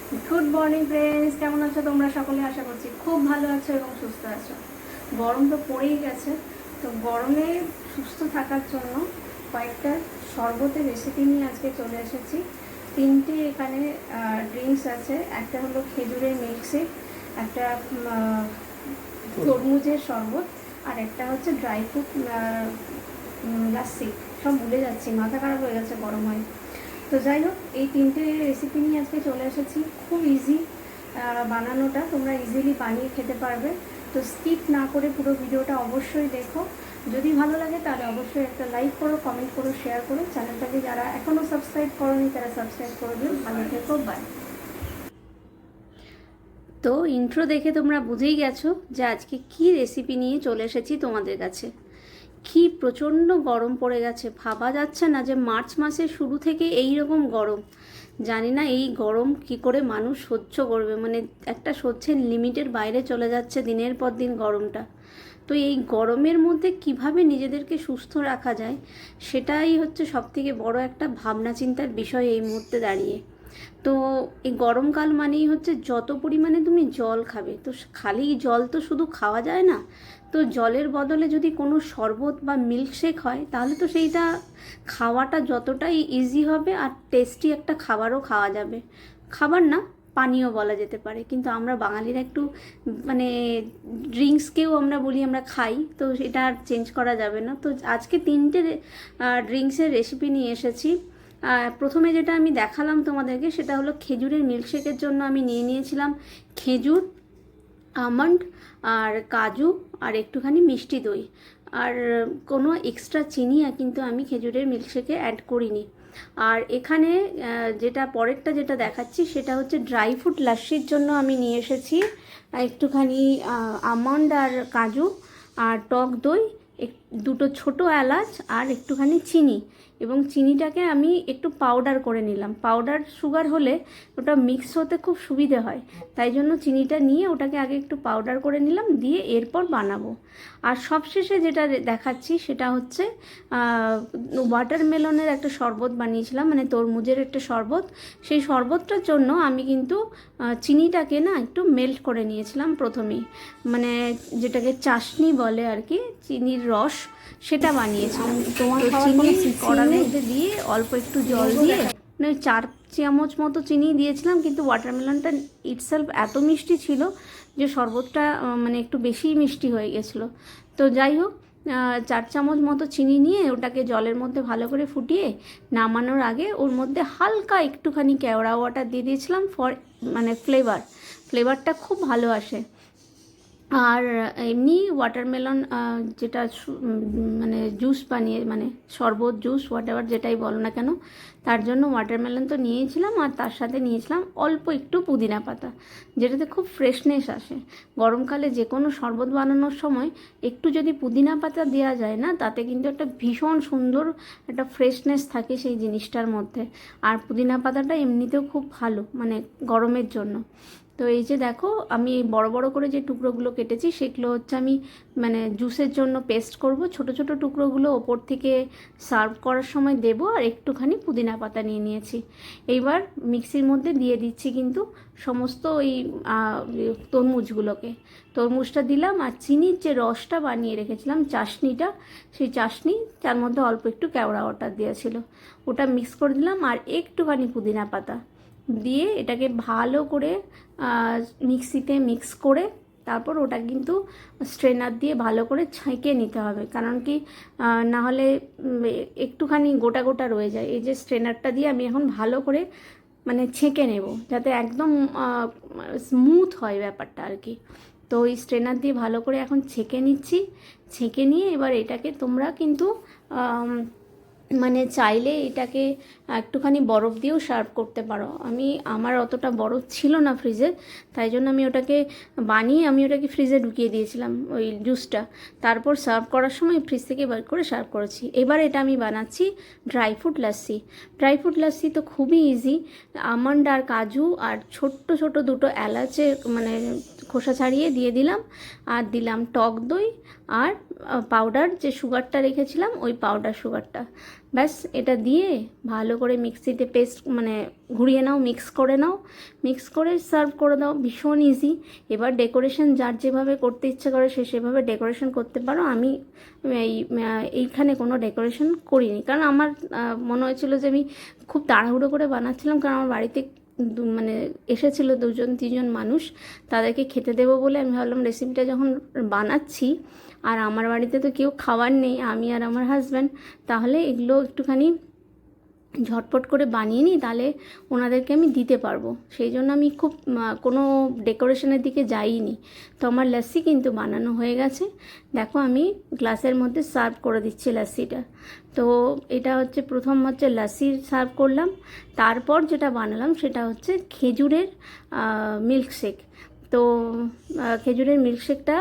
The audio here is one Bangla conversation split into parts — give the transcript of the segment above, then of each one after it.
গুড মর্নিং ফ্রেন্ডস, কেমন আছো তোমরা সকলে? আশা করছি খুব ভালো আছো এবং সুস্থ আছো। গরম তো পড়েই গেছে, তো গরমে সুস্থ থাকার জন্য কয়েকটা শরবতের রেসিপি নিয়ে আজকে চলে এসেছি। তিনটে এখানে ড্রিঙ্কস আছে। একটা হলো খেজুরের মিল্কশেক, একটা তরমুজের শরবত, আর একটা হচ্ছে ড্রাই ফ্রুট লাস্সি। সব ভুলে যাচ্ছি, মাথা খারাপ হয়ে গেছে গরম হয়। তো যাই হোক, এই তিনটে রেসিপি নিয়ে আজকে চলে এসেছি। খুব ইজি বানানোটা, তোমরা ইজিলি বানিয়ে খেতে পারবে। তো স্কিপ না করে পুরো ভিডিওটা অবশ্যই দেখো। যদি ভালো লাগে তাহলে অবশ্যই একটা লাইক করো, কমেন্ট করো, শেয়ার করো। চ্যানেলটাকে যারা এখনও সাবস্ক্রাইব করোনি তারা সাবস্ক্রাইব করে দিও। ভালো থেকো, বাই। তো ইন্ট্রো দেখে তোমরা বুঝেই গেছো যে আজকে কি রেসিপি নিয়ে চলে এসেছি তোমাদের কাছে। কি প্রচণ্ড গরম পড়ে গেছে, ভাবা যাচ্ছে না যে মার্চ মাসের শুরু থেকে এই রকম গরম। জানি না এই গরম কি করে মানুষ সহ্য করবে, মানে একটা সহ্যের লিমিটের বাইরে চলে যাচ্ছে দিনের পর দিন গরমটা। তো এই গরমের মধ্যে কিভাবে নিজেদেরকে সুস্থ রাখা যায়, সেটাই হচ্ছে সবথেকে বড় একটা ভাবনা চিন্তার বিষয় এই মুহূর্তে দাঁড়িয়ে। তো এই গরমকাল মানেই হচ্ছে যত পরিমাণে তুমি জল খাবে। তো খালি জল তো শুধু খাওয়া যায় না, তো জলের বদলে যদি কোনো শরবত বা মিল্কশেক হয় তাহলে তো সেইটা খাওয়াটা যতটাই ইজি হবে, আর টেস্টি একটা খাবারও খাওয়া যাবে। খাবার না, পানীয় বলা যেতে পারে, কিন্তু আমরা বাঙালিরা একটু মানে ড্রিঙ্কসকেও আমরা বলি আমরা খাই, তো এটা আর চেঞ্জ করা যাবে না। তো আজকে তিনটে ড্রিঙ্কসের রেসিপি নিয়ে এসেছি। প্রথমে যেটা আমি দেখালাম তোমাদেরকে সেটা হলো খেজুরের মিল্কশেকের জন্য আমি নিয়ে নিয়েছিলাম খেজুর, আমন্ড আর কাজু আর একটুখানি মিষ্টি দই। আর কোনো এক্সট্রা চিনি কিন্তু আমি খেজুরের মিল্কশেকে অ্যাড করিনি। আর এখানে যেটা পরেরটা যেটা দেখাচ্ছি সেটা হচ্ছে ড্রাই ফ্রুট লাস্সির জন্য আমি নিয়ে এসেছি একটুখানি আমন্ড আর কাজু আর টক দই, দুটো ছোটো এলাচ আর একটুখানি চিনি। এবং চিনিটাকে আমি একটু পাউডার করে নিলাম। পাউডার সুগার হলে ওটা মিক্স হতে খুব সুবিধে হয়, তাই জন্য চিনিটা নিয়ে ওটাকে আগে একটু পাউডার করে নিলাম, দিয়ে এরপর বানাবো। আর সবশেষে যেটা দেখাচ্ছি সেটা হচ্ছে ওয়াটারমেলনের একটা শরবত বানিয়েছিলাম, মানে তরমুজের একটা শরবত। সেই শরবতটার জন্য আমি কিন্তু চিনিটাকে না একটু মেল্ট করে নিয়েছিলাম প্রথমেই, মানে যেটাকে চাশনি বলে আর কি, চিনির রস, সেটা বানিয়েছিলাম। তোমার তো খাওয়ার চিনি কোনো শিক্ষা কড়ার নেই। মধ্যে দিয়ে অল্প একটু জল দিয়ে মানে 4 চামচ মতো চিনি দিয়েছিলাম, কিন্তু ওয়াটারমেলনটা ইটসেলফ এত মিষ্টি ছিল যে শরবতটা মানে একটু বেশিই মিষ্টি হয়ে গেছিলো। তো যাই হোক, 4 চামচ মতো চিনি নিয়ে ওটাকে জলের মধ্যে ভালো করে ফুটিয়ে নামানোর আগে ওর মধ্যে হালকা একটুখানি কেওড়া ওয়াটার দিয়ে দিয়েছিলাম, মানে ফ্লেভারটা খুব ভালো আসে। আর এমনি ওয়াটারমেলন যেটা মানে জুস বানিয়ে, মানে শরবত, জুস, হোয়াটএভার যেটাই বলো না কেন, তার জন্য ওয়াটারমেলন তো নিয়েছিলাম, আর তার সাথে নিয়েছিলাম অল্প একটু পুদিনা পাতা, যেটাতে খুব ফ্রেশনেস আসে। গরমকালে যে কোনো শরবত বানানোর সময় একটু যদি পুদিনা পাতা দেওয়া যায় না, তাতে কিন্তু একটা ভীষণ সুন্দর একটা ফ্রেশনেস থাকে সেই জিনিসটার মধ্যে। আর পুদিনা পাতাটা এমনিতেও খুব ভালো, মানে গরমের জন্য। তো এই যে দেখো, আমি বড় বড় করে যে টুকরোগুলো কেটেছি সেগুলো হচ্ছে আমি মানে জুসের জন্য পেস্ট করব। ছোট ছোট টুকরোগুলো ওপর থেকে সার্ভ করার সময় দেব। আর একটুখানি পুদিনা পাতা নিয়ে নিয়েছি। এইবার মিক্সির মধ্যে দিয়ে দিচ্ছি কিন্তু সমস্ত ওই তরমুজটা দিলাম, আর চিনির যে রসটা বানিয়ে রেখেছিলাম, চাশনিটা, সেই চাশনি, তার মধ্যে অল্প একটু কেওড়া ওয়াটার দেওয়া ছিল, ওটা মিক্স করে দিলাম, আর একটুখানি পুদিনা পাতা দিয়ে এটাকে ভালো করে মিক্সিতে মিক্স করে তারপর ওটা কিন্তু স্ট্রেনার দিয়ে ভালো করে ছেঁকে নিতে হবে, কারণ কি না হলে একটুখানি গোটা গোটা রয়ে যায়। এই যে স্ট্রেনারটা দিয়ে আমি এখন ভালো করে মানে ছেঁকে নেব, যাতে একদম স্মুথ হয় ব্যাপারটা আর কি। তো ওই স্ট্রেনার দিয়ে ভালো করে এখন ছেঁকে নিচ্ছি। ছেঁকে নিয়ে এবার এটাকে তোমরা কিন্তু মানে চাইলে এটাকে একটুখানি বরফ দিয়েও সার্ভ করতে পারো। আমার অতটা বরফ ছিল না ফ্রিজে, তাই জন্য আমি ওটাকে বানিয়ে আমি ওটাকে ফ্রিজে ঢুকিয়ে দিয়েছিলাম ওই জুসটা। তারপর সার্ভ করার সময় ফ্রিজ থেকে বার করে সার্ভ করেছি। এবার এটা আমি বানাচ্ছি dry fruit lassi. Dry fruit lassi তো খুবই ইজি। আমন্ড আর কাজু আর ছোট্ট ছোট দুটো এলাচে মানে খোসা ছাড়িয়ে দিয়ে দিলাম, আর দিলাম টক দই আর পাউডার, যে সুগারটা রেখেছিলাম ওই পাউডার সুগারটা। ব্যাস এটা দিয়ে ভালো করে মিক্সিতে পেস্ট মানে ঘুরিয়ে নাও, মিক্স করে নাও, মিক্স করে সার্ভ করে দাও। ভীষণ ইজি। এবার ডেকোরেশন যার যেভাবে করতে ইচ্ছে করে সে সেভাবে ডেকোরেশন করতে পারো। আমি এইখানে কোনো ডেকোরেশন করিনি, কারণ আমার মনে হয়েছিল যে আমি খুব তাড়াহুড়ো করে বানাচ্ছিলাম, কারণ আমার বাড়িতে মানে এসেছিলো 2-3জন মানুষ, তাদেরকে খেতে দেবো বলে আমি ভাবলাম রেসিপিটা যখন বানাচ্ছি আর আমার বাড়িতে তো কেউ খাওয়ার নেই, আমি আর আমার হাজব্যান্ড, তাহলে এগুলো একটুখানি ঝটপট করে বানিয়ে নিই, তাহলে ওনাদেরকে আমি দিতে পারবো। সেই জন্য আমি খুব কোনো ডেকোরেশনের দিকে যাইনি। তো আমার লস্যি কিন্তু বানানো হয়ে গেছে। দেখো আমি গ্লাসের মধ্যে সার্ভ করে দিচ্ছি লস্যিটা। তো এটা হচ্ছে প্রথম হচ্ছে লস্যি সার্ভ করলাম। তারপর যেটা বানালাম সেটা হচ্ছে খেজুরের মিল্কশেক। তো খেজুরের মিল্কশেকটা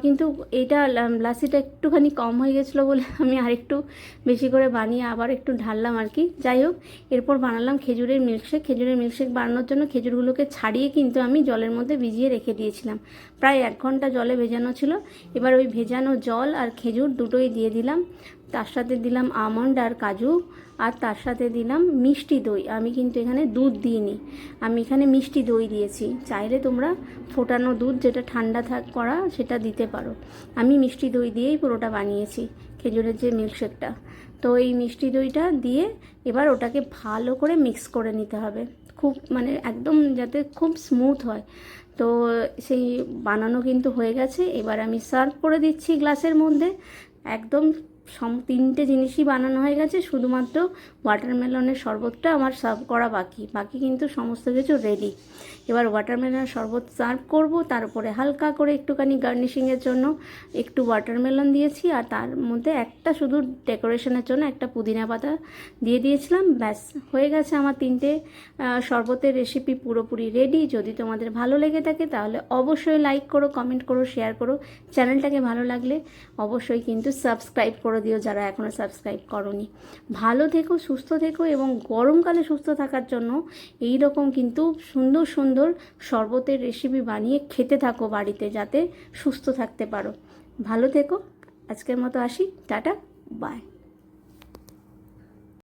কিন্তু এইটা লাসিটা একটুখানি কম হয়ে গেছিলো বলে আমি আরেকটু বেশি করে বানিয়ে আবার একটু ঢাললাম আর কি। যাই হোক, এরপর বানালাম খেজুরের মিল্কশেক। খেজুরের মিল্কশেক বানানোর জন্য খেজুরগুলোকে ছাড়িয়ে কিন্তু আমি জলের মধ্যে ভিজিয়ে রেখে দিয়েছিলাম, প্রায় 1 ঘন্টা জলে ভেজানো ছিল। এবার ওই ভেজানো জল আর খেজুর দুটোই দিয়ে দিলাম, তার সাথে দিলাম আমন্ড আর কাজু, আর তার সাথে দিলাম মিষ্টি দই। আমি কিন্তু এখানে দুধ দিইনি, আমি এখানে মিষ্টি দই দিয়েছি। চাইলে তোমরা ফোটানো দুধ যেটা ঠান্ডা করা সেটা দিতে পারো। আমি মিষ্টি দই দিয়েই পুরোটা বানিয়েছি খেজুরের যে মিল্কশেকটা। তো এই মিষ্টি দইটা দিয়ে এবার ওটাকে ভালো করে মিক্স করে নিতে হবে, খুব মানে একদম যাতে খুব স্মুথ হয়। তো সেই বানানো কিন্তু হয়ে গেছে। এবার আমি সার্ভ করে দিচ্ছি গ্লাসের মধ্যে। একদম 3টে জিনিসই বানানো হয়ে গেছে, শুধুমাত্র ওয়াটারমেলনের শরবতটা আমার সার্ভ করা বাকি কিন্তু সমস্ত কিছু রেডি। এবার ওয়াটারমেলনের শরবত সার্ভ করব, তার উপরে হালকা করে একটুখানি গার্নিশিংয়ের জন্য একটু ওয়াটারমেলন দিয়েছি, আর তার মধ্যে একটা শুধু ডেকোরেশনের জন্য একটা পুদিনা পাতা দিয়ে দিয়েছিলাম। ব্যাস হয়ে গেছে আমার 3টে শরবতের রেসিপি পুরোপুরি রেডি। যদি তোমাদের ভালো লেগে থাকে তাহলে অবশ্যই লাইক করো, কমেন্ট করো, শেয়ার করো। চ্যানেলটাকে ভালো লাগলে অবশ্যই কিন্তু সাবস্ক্রাইব করে দিও যারা এখনও সাবস্ক্রাইব করোনি। ভালো থেকো, সুস্থ থেকো, এবং গরমকালে সুস্থ থাকার জন্য এই রকম কিন্তু সুন্দর সুন্দর শরবতের রেসিপি বানিয়ে খেতে থাকো বাড়িতে, যাতে সুস্থ থাকতে পারো। ভালো থেকো। আজকের মতো আসি, টাটা, বাই।